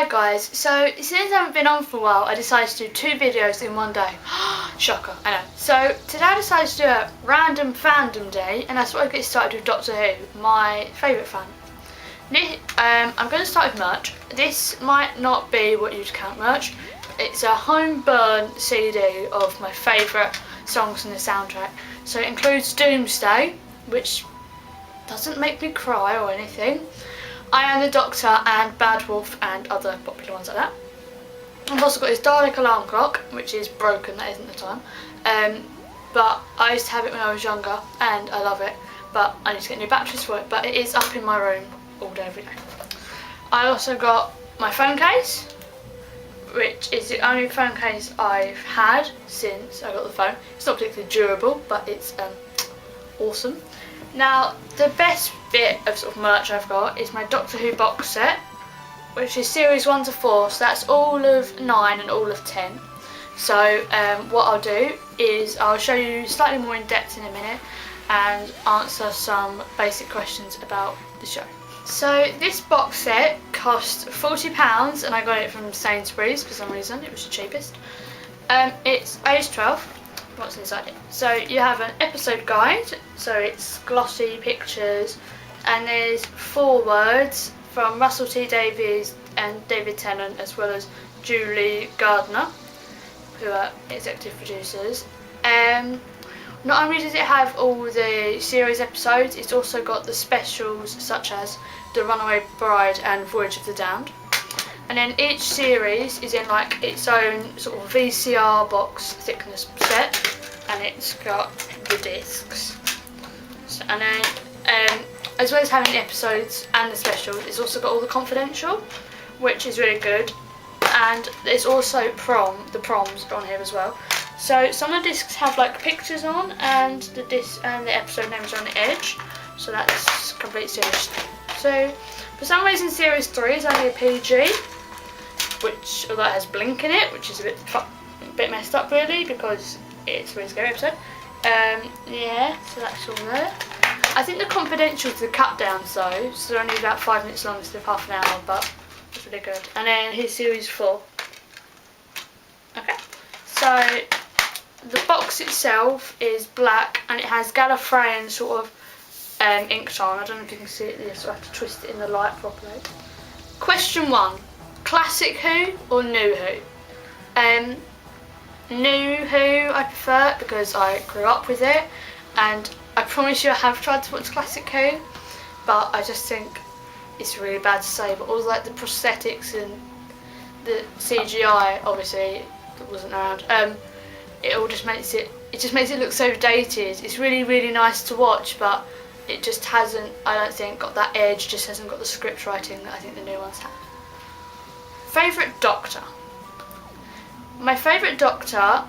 Hi guys, so since I haven't been on for a while, I decided to do 2 videos in one day. Shocker, I know. So today I decided to do a random fandom day, and that's what I get started with Doctor Who, my favourite fan. I'm going to start with merch. This might not be what you'd count merch. It's a home burn CD of my favourite songs in the soundtrack. So it includes Doomsday, which doesn't make me cry or anything. I Am the Doctor and Bad Wolf and other popular ones like that. I've also got this Dalek alarm clock, which is broken, that isn't the time. But I used to have it when I was younger and I love it, but I need to get new batteries for it, but it is up in my room all day every day. I also got my phone case, which is the only phone case I've had since I got the phone. It's not particularly durable, but it's awesome. Now, the best bit of sort of merch I've got is my Doctor Who box set, which is series 1 to 4, so that's all of 9 and all of 10. So what I'll do is I'll show you slightly more in depth in a minute and answer some basic questions about the show. So this box set cost £40 and I got it from Sainsbury's for some reason, it was the cheapest. It's age 12. What's inside it? So you have an episode guide, so it's glossy pictures, and there's forewords from Russell T Davies and David Tennant, as well as Julie Gardner, who are executive producers. Not only does it have all the series episodes, it's also got the specials such as The Runaway Bride and Voyage of the Damned. And then each series is in like its own sort of VCR box thickness set, and it's got the discs. So, and then as well as having the episodes and the specials, it's also got all the confidential, which is really good. And there's also the proms on here as well. So some of the discs have like pictures on, and the disc and the episode names are on the edge. So that's complete series. So for some reason series 3 is only a PG. Which, although it has Blink in it, which is a bit messed up really, because it's a really scary episode. Yeah, so that's all there. I think the confidentials are cut down so they're only about 5 minutes long instead of half an hour, but it's really good. And then here's series 4. Okay, so the box itself is black and it has Gallifreyan sort of ink on. I don't know if you can see it there, so I have to twist it in the light properly. Question 1. Classic Who or New Who? New Who I prefer because I grew up with it, and I promise you I have tried to watch Classic Who, but I just think it's really bad to say, but all like the prosthetics and the CGI, obviously that wasn't around, it all just makes it look so dated. It's really, really nice to watch, but it just hasn't, I don't think, got that edge, just hasn't got the script writing that I think the new ones have. Favourite Doctor? My favourite Doctor,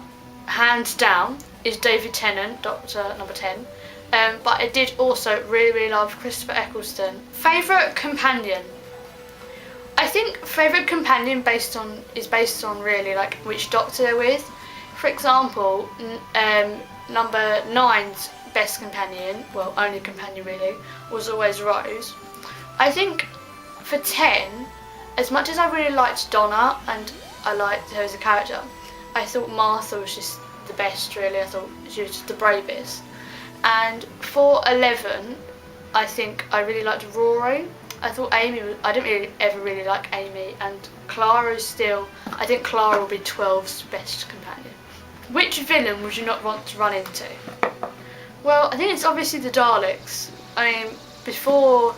hands down, is David Tennant, Doctor number 10. But I did also really, really love Christopher Eccleston. Favourite Companion? I think favourite companion is based on really like which Doctor they're with. For example, number 9's best companion, well only companion really, was always Rose. I think for 10, as much as I really liked Donna and I liked her as a character, I thought Martha was just the best really. I thought she was just the bravest. And for 11, I think I really liked Rory. I thought I didn't ever really like Amy, and Clara's still, I think Clara will be 12's best companion. Which villain would you not want to run into? Well, I think it's obviously the Daleks. I mean, before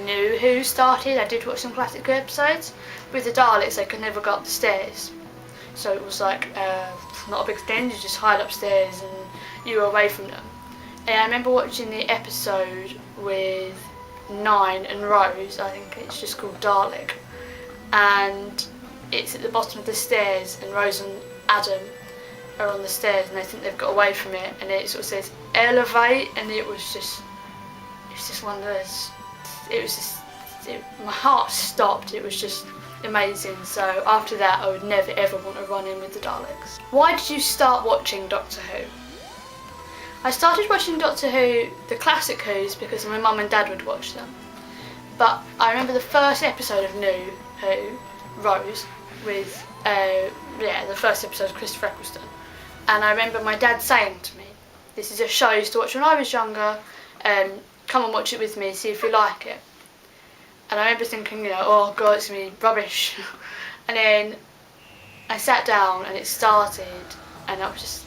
New Who started, I did watch some Classic Who episodes. With the Daleks, they could never go up the stairs, so it was like not a big thing. You just hide upstairs and you were away from them. And I remember watching the episode with 9 and Rose. I think it's just called Dalek, and it's at the bottom of the stairs, and Rose and Adam are on the stairs, and they think they've got away from it, and it sort of says elevate, and it was just one of those. My heart stopped. It was just amazing. So after that, I would never ever want to run in with the Daleks. Why did you start watching Doctor Who? I started watching Doctor Who, the classic Who's, because my mum and dad would watch them. But I remember the first episode of New Who, Rose, with the first episode of Christopher Eccleston, and I remember my dad saying to me, "This is a show I used to watch when I was younger. Come and watch it with me, see if you like it." And I remember thinking, oh god, it's gonna be rubbish. And then I sat down and it started, and I just,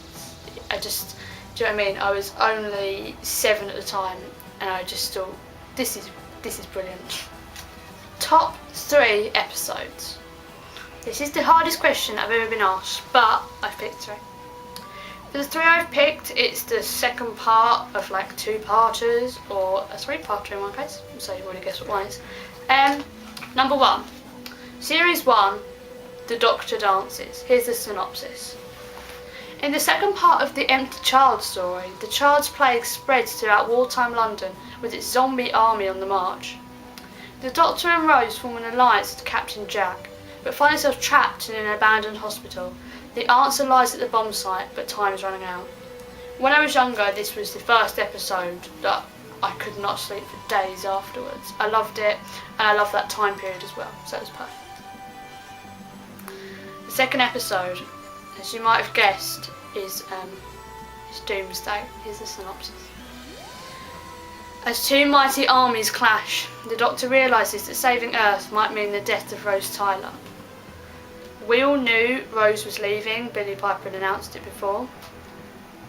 do you know what I mean? I was only 7 at the time, and I just thought, this is brilliant. Top 3 episodes. This is the hardest question I've ever been asked, but I've picked 3. For the 3 I've picked, it's the second part of like 2-parters, or a 3-parter in one case, so you've already guessed what one is. Number 1, Series 1, The Doctor Dances. Here's the synopsis. In the second part of the Empty Child story, the child's plague spreads throughout wartime London with its zombie army on the march. The Doctor and Rose form an alliance with Captain Jack, but find themselves trapped in an abandoned hospital. The answer lies at the bomb site, but time's running out. When I was younger, this was the first episode that I could not sleep for days afterwards. I loved it, and I loved that time period as well, so it was perfect. The second episode, as you might have guessed, is Doomsday. Here's the synopsis. As 2 mighty armies clash, the Doctor realises that saving Earth might mean the death of Rose Tyler. We all knew Rose was leaving, Billie Piper had announced it before,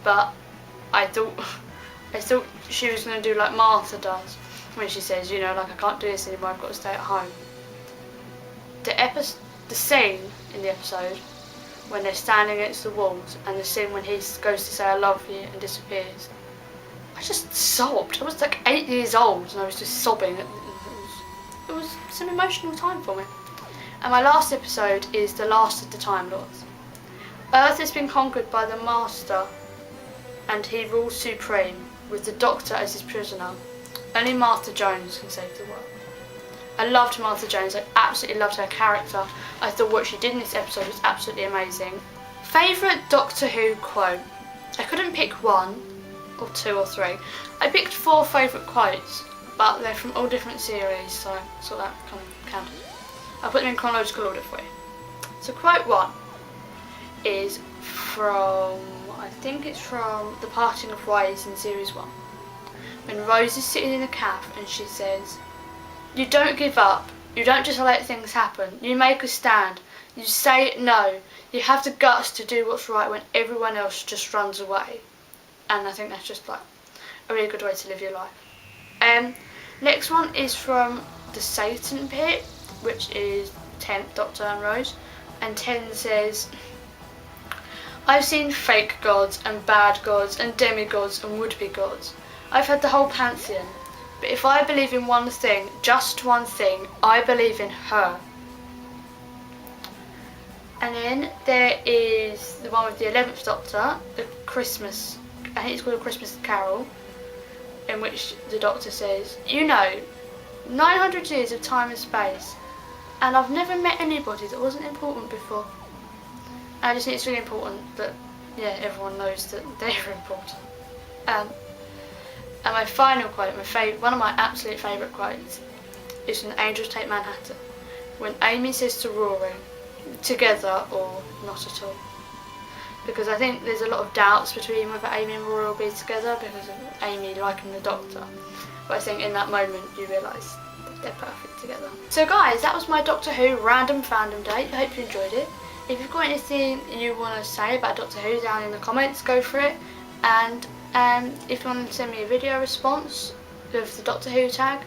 but I thought she was going to do like Martha does, when she says, like, I can't do this anymore, I've got to stay at home. The scene in the episode when they're standing against the walls, and the scene when he goes to say I love you and disappears, I just sobbed. I was like 8 years old and I was just sobbing. It was some emotional time for me. And my last episode is The Last of the Time Lords. Earth has been conquered by the Master, and he rules supreme, with the Doctor as his prisoner. Only Martha Jones can save the world. I loved Martha Jones. I absolutely loved her character. I thought what she did in this episode was absolutely amazing. Favourite Doctor Who quote? I couldn't pick 1 or 2 or 3. I picked 4 favourite quotes, but they're from all different series, so that kind of counted. I'll put them in chronological order for you. So quote 1 is from, I think it's from The Parting of Ways in Series 1. When Rose is sitting in a cab and she says, "You don't give up, you don't just let things happen, you make a stand, you say no, you have the guts to do what's right when everyone else just runs away." And I think that's just like a really good way to live your life. Next one is from The Satan Pit, which is 10th Doctor and Rose, and 10 says, "I've seen fake gods and bad gods and demigods and would-be gods. I've had the whole pantheon. But if I believe in one thing, just one thing, I believe in her." And then there is the one with the 11th Doctor, the Christmas, I think it's called A Christmas Carol, in which the Doctor says, 900 years of time and space, and I've never met anybody that wasn't important before. And I just think it's really important that, everyone knows that they're important. And my final quote, one of my absolute favourite quotes, is from Angels Take Manhattan, when Amy says to Rory, "Together or not at all." Because I think there's a lot of doubts between whether Amy and Rory will be together because of Amy liking the Doctor. But I think in that moment you realise that they're perfect together. So guys, that was my Doctor Who random fandom day. I hope you enjoyed it. If you've got anything you want to say about Doctor Who down in the comments, go for it. And if you want to send me a video response with the Doctor Who tag,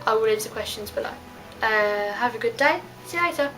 I will leave the questions below. Have a good day. See you later.